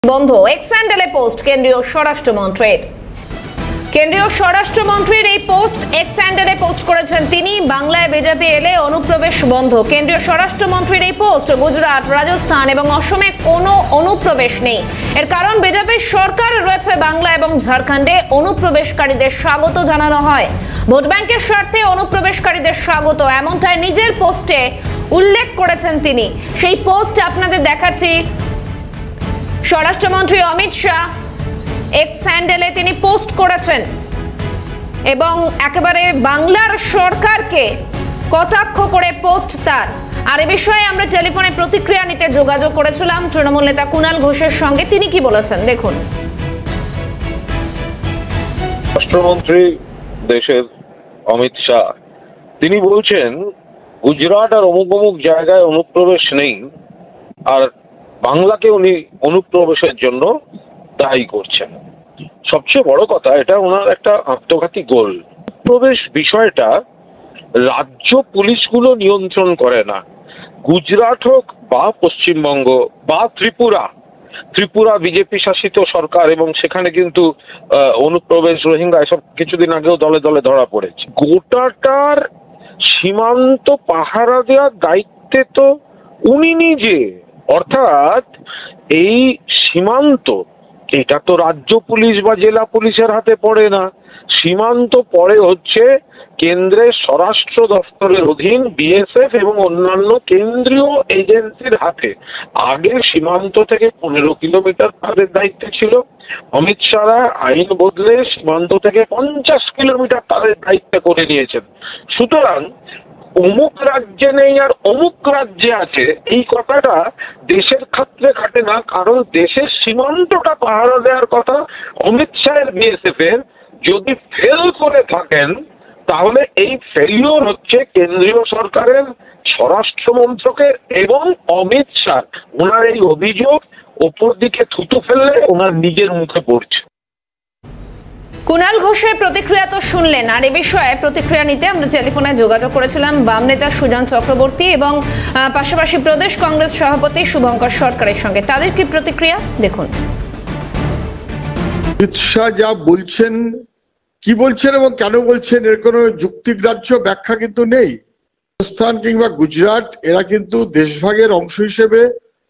বন্ধ এক্স হ্যান্ডেলে পোস্ট কেন্দ্রীয় স্বরাষ্ট্রমন্ত্রীর এই পোস্ট এক্স হ্যান্ডেলে পোস্ট করেছেন তিনি। বাংলায় বিজেপি এলে অনুপ্রবেশ বন্ধ। কেন্দ্রীয় স্বরাষ্ট্রমন্ত্রীর এই পোস্ট গুজরাট, রাজস্থান এবং অসমে কোনো অনুপ্রবেশ নেই। এর কারণ বিজেপির সরকার রয়েছে বাংলা এবং ঝাড়খণ্ডে। অনুপ্রবেশকারীদের স্বাগত জানানো হয়। ভোট ব্যাংকের স্বার্থে অনুপ্রবেশকারীদের স্বাগত, এমনটাই নিজের পোস্টে উল্লেখ করেছেন তিনি। সেই পোস্ট আপনাদের দেখাচ্ছি। স্বরাষ্ট্রমন্ত্রী অমিত শাহ এক্স হ্যান্ডেলে তিনি পোস্ট করেছেন এবং একেবারে বাংলার সরকারকে কটাক্ষ করে পোস্ট তার। আর এ বিষয়ে আমরা টেলিফোনে প্রতিক্রিয়া নিতে যোগাযোগ করেছিলাম তৃণমূল নেতা কুণাল ঘোষের সঙ্গে। তিনি কি বলেছেন দেখুন। রাষ্ট্রমন্ত্রী দেশের অমিত শাহ তিনি বলছেন গুজরাট আর অমুক অমুক জায়গায় অনুপ্রবেশ নেই, আর বাংলাকে উনি অনুপ্রবেশের জন্য দায়ী করছেন। সবচেয়ে বড় কথা, এটা ওনার একটা আত্মঘাতী গোল। প্রবেশ বিষয়টা রাজ্য পুলিশগুলো নিয়ন্ত্রণ করে না। গুজরাট হোক বা পশ্চিমবঙ্গ বা ত্রিপুরা বিজেপি শাসিত সরকার, এবং সেখানে কিন্তু অনুপ্রবেশ, রোহিঙ্গা এসব কিছুদিন আগেও দলে দলে ধরা পড়েছে। গোটাটার সীমান্ত পাহারা দেওয়ার দায়িত্বে তো উনি নিজে, অর্থাৎ এই সীমান্ত এটা তো রাজ্য পুলিশ বা জেলা পুলিশের হাতে পড়ে না। সীমান্ত পড়ে হচ্ছে কেন্দ্রের স্বরাষ্ট্র দপ্তরের অধীন বিএসএফ এবং অন্যান্য কেন্দ্রীয় এজেন্সির হাতে। আগে সীমান্ত থেকে 15 কিলোমিটার তাদের দায়িত্বে ছিল। অমিত শাহ আইন বদলে সীমান্ত থেকে 50 কিলোমিটার তাদের দায়িত্ব করে নিয়েছেন। সুতরাং অমুক রাজ্যে নেই আর অমুক রাজ্যে আছে, এই কথাটা দেশের ক্ষেত্রে খাটে না। কারণ দেশের সীমান্তটা পাহারা দেওয়ার কথা অমিত শাহের বিএসএফ এর। যদি ফেল করে থাকেন তাহলে এই ফেলিওর হচ্ছে কেন্দ্রীয় সরকারের, স্বরাষ্ট্র মন্ত্রকের এবং অমিত শাহ। ওনার এই অভিযোগ ওপর দিকে থুতু ফেললে ওনার নিজের মুখে পড়ছে। কুণাল ঘোষের প্রতিক্রিয়া তো শুনলেন। আর এ বিষয়ে প্রতিক্রিয়া নিতে আমরা টেলিফোনে যোগাযোগ করেছিলাম বাম নেতা সুজান চক্রবর্তী এবং পাশাপাশি প্রদেশ কংগ্রেস সভাপতি শুভঙ্কর সরকারের সঙ্গে। তাদের কি প্রতিক্রিয়া দেখুন। অমিত শাহ যা বলছেন, কি বলছেন এবং কেন বলছেন, এর কোনো যুক্তিগ্রাহ্য ব্যাখ্যা কিন্তু নেই। রাজস্থান কিংবা গুজরাট এরা কিন্তু দেশভাগের অংশ হিসেবে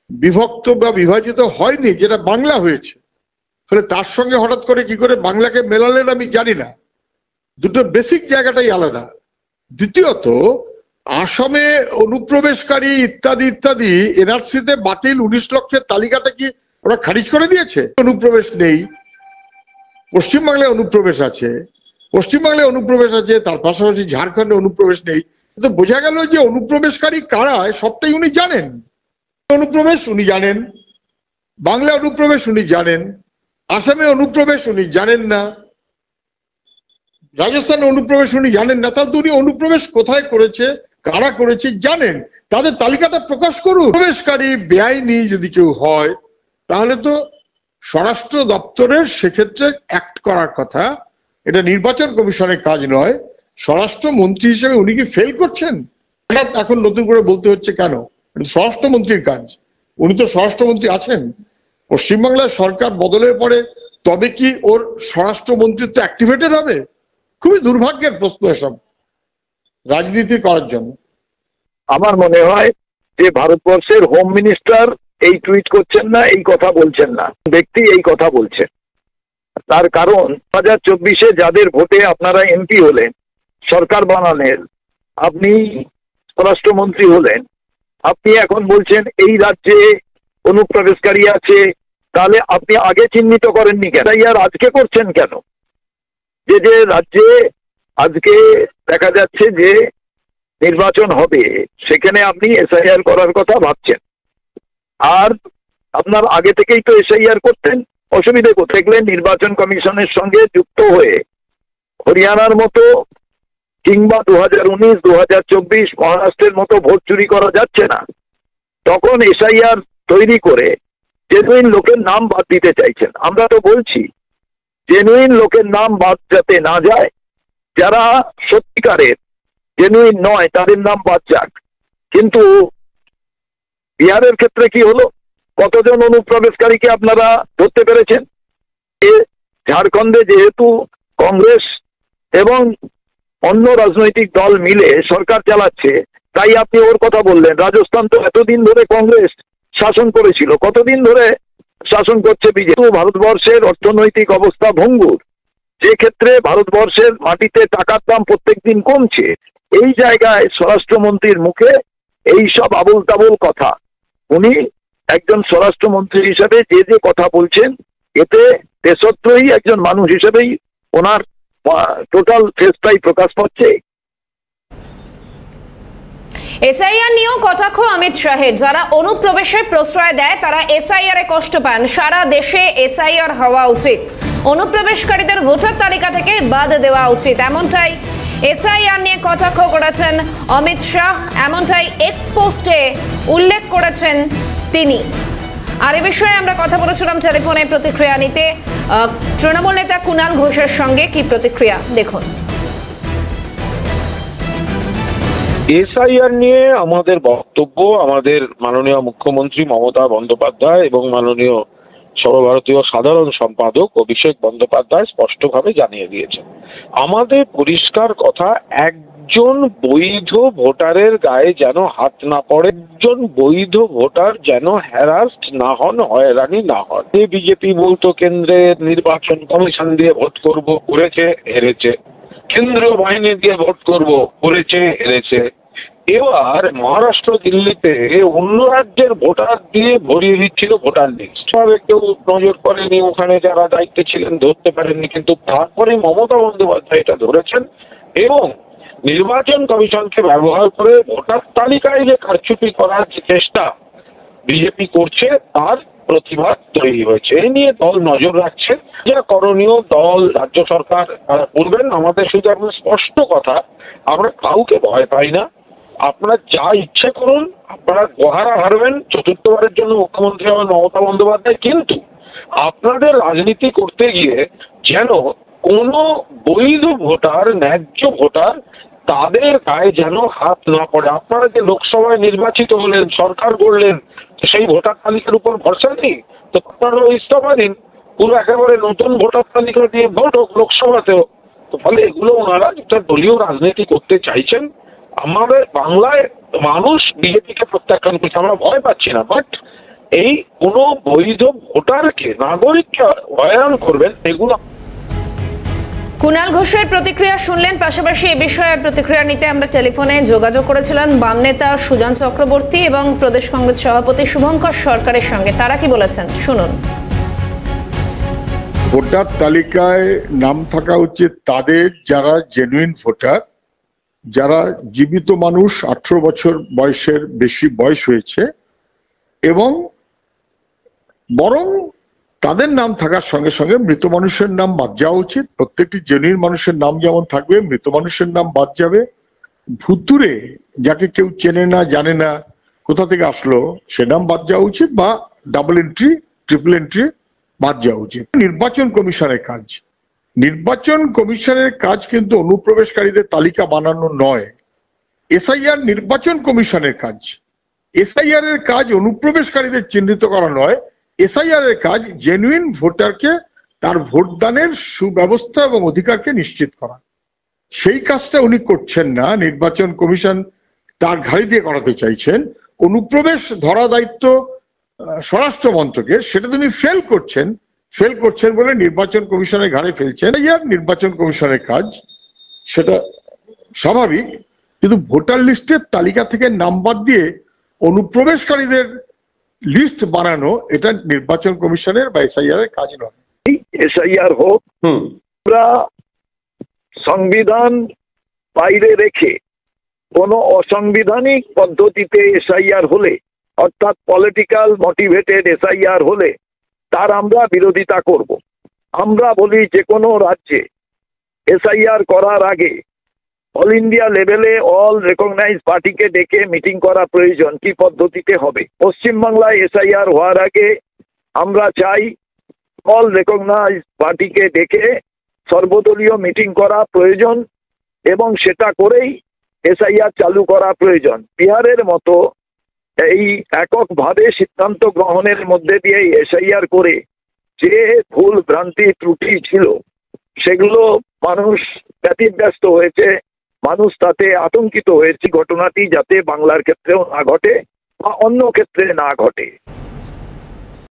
বিভক্ত বা বিভাজিত হয়নি, যেটা বাংলা হয়েছে। ফলে তার সঙ্গে হঠাৎ করে কি করে বাংলাকে মেলালেন আমি জানি না। দুটো বেসিক জায়গাটাই আলাদা। দ্বিতীয়ত, আসামে অনুপ্রবেশকারী ইত্যাদি ইত্যাদি এনআরসিতে বাতিল 19 লক্ষের তালিকাটা কি ওরা খারিজ করে দিয়েছে? অনুপ্রবেশ নেই। পশ্চিমবাংলায় অনুপ্রবেশ আছে, তার পাশাপাশি ঝাড়খণ্ডে অনুপ্রবেশ নেই। তো বোঝা গেল যে অনুপ্রবেশকারী কারা সবটাই উনি জানেন। অনুপ্রবেশ উনি জানেন, বাংলা অনুপ্রবেশ উনি জানেন, আসামে অনুপ্রবেশ উনি জানেন না, রাজস্থানে অনুপ্রবেশ উনি জানেন না। তাহলে উনি অনুপ্রবেশ কোথায় করেছে, কারা করেছে জানেন, তাদের তালিকাটা প্রকাশ করুন। প্রবেশকারী বেআইনি যদি কেউ হয় তাহলে তো স্বরাষ্ট্র দপ্তরের সেক্ষেত্রে অ্যাক্ট করার কথা। এটা নির্বাচন কমিশনের কাজ নয়। স্বরাষ্ট্রমন্ত্রী হিসেবে উনি কি ফেল করছেন? এখন নতুন করে বলতে হচ্ছে কেন? স্বরাষ্ট্রমন্ত্রীর কাজ, উনি তো স্বরাষ্ট্রমন্ত্রী আছেন। পশ্চিমবাংলার সরকার বদলের পরে তবে কি ওর স্বরাষ্ট্রমন্ত্রিত্ব অ্যাক্টিভেটেড হবে? খুবই দুর্ভাগ্যের প্রশ্ন এসব রাজনীতি করার জন্য। আমার মনে হয় যে ভারতবর্ষের হোম মিনিস্টার এই টুইট করছেন না, এই কথা বলছেন না, ব্যক্তি এই কথা বলছেন। তার কারণ 2024-এ যাদের ভোটে আপনারা এমপি হলেন, সরকার বানালেন, আপনি স্বরাষ্ট্রমন্ত্রী হলেন, আপনি এখন বলছেন এই রাজ্যে অনুপ্রবেশকারী আছে, তাহলে আপনি আগে চিহ্নিত করেননি কেন? আর আজকে করছেন কেন? যে রাজ্যে আজকে দেখা যাচ্ছে যে নির্বাচন হবে, সেখানে আপনি এসআইআর করার কথা ভাবছেন, আর আপনার আগে থেকেই তো এসআইআর করতেন। অসুবিধে কোথায়? দেখলেন নির্বাচন কমিশনের সঙ্গে যুক্ত হয়ে হরিয়ানার মতো কিংবা 2019, 2024 মহারাষ্ট্রের মতো ভোট চুরি করা যাচ্ছে না। তখন এসআইআর তৈরি করে জেনুইন লোকের নাম বাদ দিতে চাইছেন। আমরা তো বলছি জেনুইন লোকের নাম বাদ যাতে না যায়, যারা সত্যিকারের জেনুইন নয় তাদের নাম বাদ যাক। কিন্তু বিহারের ক্ষেত্রে কি হলো? কতজন অনুপ্রবেশকারীকে আপনারা ধরতে পেরেছেন? ঝাড়খণ্ডে যেহেতু কংগ্রেস এবং অন্য রাজনৈতিক দল মিলে সরকার চালাচ্ছে, তাই আপনি ওর কথা বললেন। রাজস্থান তো এতদিন ধরে কংগ্রেস শাসন করেছিল, কতদিন ধরে শাসন করছে বিজেপি। ভারতবর্ষের অর্থনৈতিক অবস্থা ভঙ্গুর, যে ক্ষেত্রে ভারতবর্ষের মাটিতে টাকার দাম প্রত্যেকদিন কমছে, এই জায়গায় স্বরাষ্ট্রমন্ত্রীর মুখে এই সব আবোল তাবোল কথা। উনি একজন স্বরাষ্ট্রমন্ত্রী হিসেবে যে কথা বলছেন, এতে দেশদ্রোহী একজন মানুষ হিসেবেই ওনার টোটাল ফেসটাই প্রকাশ পাচ্ছে। এসআইআর নিয়েও কটাক্ষ অমিত শাহের। যারা অনুপ্রবেশের প্রশ্রয় দেয় তারা এসআইআর এ কষ্ট পান। সারা দেশে এসআইআর হওয়া উচিত, অনুপ্রবেশকারীদের ভোটার তালিকা থেকে বাদ দেওয়া উচিত, এমনটাই এসআইআর নিয়ে কটাক্ষ করেছেন অমিত শাহ, এমনটাই এক্স পোস্টে উল্লেখ করেছেন তিনি। আর এ বিষয়ে আমরা কথা বলেছিলাম টেলিফোনে প্রতিক্রিয়া নিতে তৃণমূল নেতা কুণাল ঘোষের সঙ্গে। কি প্রতিক্রিয়া দেখুন। এসআইআর নিয়ে আমাদের বক্তব্য আমাদের মাননীয় মুখ্যমন্ত্রী মমতা বন্দ্যোপাধ্যায় এবং মাননীয় সর্বভারতীয় সাধারণ সম্পাদক অভিষেক বন্দ্যোপাধ্যায় স্পষ্টভাবে জানিয়ে দিয়েছেন। আমাদের পরিষ্কার কথা, একজন বৈধ ভোটারের গায়ে যেন হাত না পড়ে, একজন বৈধ ভোটার যেন হ্যারাস্ট না হন, হয়রানি না হন। বিজেপি বলতো কেন্দ্রের নির্বাচন কমিশন দিয়ে ভোট করব, করেছে, হেরেছে। কেন্দ্রীয় বাহিনী দিয়ে ভোট করব, করেছে, হেরেছে। এবার মহারাষ্ট্র, দিল্লিতে অন্য রাজ্যের ভোটার দিয়ে ভরিয়ে দিচ্ছিল ভোটার লিস্ট। কেউ নজর করেনি, ওখানে যারা দায়িত্বে ছিলেন ধরতে পারেননি, কিন্তু তারপরে মমতা বন্দ্যোপাধ্যায় এটা ধরেছেন এবং নির্বাচন কমিশনকে ব্যবহার করে ভোটার তালিকায় যে কারচুপি করার যে চেষ্টা বিজেপি করছে তার প্রতিবাদ তৈরি হয়েছে। এই নিয়ে দল নজর রাখছে, যা করণীয় দল রাজ্য সরকার করবেন। আমাদের শুধু এখন স্পষ্ট কথা, আমরা কাউকে ভয় পাই না। আপনারা যা ইচ্ছে করুন, আপনারা গোহারা হারবেন, চতুর্থবারের জন্য মুখ্যমন্ত্রী হবেন মমতা বন্দ্যোপাধ্যায়, কিন্তু আপনাদের রাজনীতি করতে গিয়ে যেন কোনো বৈধ ভোটার, ন্যায্য ভোটার, তাদের গায়ে যেন হাত না পড়ে। আপনারা যে লোকসভায় নির্বাচিত হলেন, সরকার করলেন, সেই ভোটার তালিকার উপর ভরসা নেই তো আপনারা ইস্তফা দিন, পুরো একেবারে নতুন ভোটার তালিকা দিয়ে ভোট হোক লোকসভাতেও। তো ফলে এগুলো ওনারা একটা দলীয় রাজনীতি করতে চাইছেন। আমাদের বাংলায় মানুষ বিজেপিকে প্রত্যাখ্যান করছে, আমরা ভয় পাচ্ছি না, বাট এই কোনো বৈধ ভোটারকে, নাগরিককে হয়রান করবেন এগুলো। কুণাল ঘোষের প্রতিক্রিয়া শুনলেন। পাশাপাশি এ বিষয়ে প্রতিক্রিয়া নিতে আমরা টেলিফোনে যোগাযোগ করেছিলাম বাম নেতা সুজন চক্রবর্তী এবং প্রদেশ কংগ্রেস সভাপতি শুভঙ্কর সরকারের সঙ্গে। তারা কি বলেছেন শুনুন। ভোটার তালিকায় নাম থাকা উচিত তাদের যারা জেনুইন ভোটার, যারা জীবিত মানুষ, 18 বছর বয়সের বেশি বয়স হয়েছে, এবং বরং তাদের নাম থাকার সঙ্গে সঙ্গে মৃত মানুষের নাম বাদ যাওয়া উচিত। প্রত্যেকটি জেনুইন মানুষের নাম যেমন থাকবে, মৃত মানুষের নাম বাদ যাবে। ভুতুরে যাকে কেউ চেনে না, জানে না কোথা থেকে আসলো, সে নাম বাদ যাওয়া উচিত, বা ডাবল এন্ট্রি, ট্রিপল এন্ট্রি বাদ যাওয়া উচিত। নির্বাচন কমিশনের কাজ, নির্বাচন কমিশনের কাজ কিন্তু অনুপ্রবেশকারীদের তালিকা বানানো নয়। এসআইআর নির্বাচন কমিশনের কাজ। এসআইআর এর কাজ অনুপ্রবেশকারীদের চিহ্নিত করা নয়। এসআইআর এর কাজ জেনুইন ভোটারকে তার ভোটদানের সুব্যবস্থা এবং অধিকারকে নিশ্চিত করা। সেই কাজটা উনি করছেন না। নির্বাচন কমিশন তার ঘাড়ি দিয়ে করাতে চাইছেন। অনুপ্রবেশ ধরা দায়িত্ব স্বরাষ্ট্র মন্ত্রকের, সেটা তিনি ফেল করছেন বলে নির্বাচন কমিশনের ঘাড়ে ফেলছেন। ইয়ার নির্বাচন কমিশনের কাজ, সেটা স্বাভাবিক, কিন্তু ভোটার লিস্টের তালিকা থেকে নাম বাদ দিয়ে অনুপ্রবেশকারীদের লিস্ট বানানো এটা নির্বাচন কমিশনের বা এসআইআর এর কাজ নয়। এসআইআর হোক, আমরা সংবিধান বাইরে রেখে কোনো অসাংবিধানিক পদ্ধতিতে এসআইআর হলে, অর্থাৎ পলিটিক্যাল মোটিভেটেড এসআইআর হলে তার আমরা বিরোধিতা করব। আমরা বলি যে কোনো রাজ্যে এসআইআর করার আগে অল ইন্ডিয়া লেভেলে অল রেকগনাইজ পার্টিকে ডেকে মিটিং করা প্রয়োজন, কি পদ্ধতিতে হবে। পশ্চিমবাংলায় এসআইআর হওয়ার আগে আমরা চাই অল রেকগনাইজ পার্টিকে ডেকে সর্বদলীয় মিটিং করা প্রয়োজন এবং সেটা করেই এসআইআর চালু করা প্রয়োজন। বিহারের মতো এই এককভাবে সিদ্ধান্ত গ্রহণের মধ্যে দিয়ে এসআইআর করে যে ভুল ভ্রান্তি ত্রুটি ছিল সেগুলো মানুষ ব্যতিব্যস্ত হয়েছে, মানুষ তাতে আতঙ্কিত হয়েছে ঘটনাটি যাতে বাংলার ক্ষেত্রেও না ঘটে বা অন্য ক্ষেত্রে না ঘটে।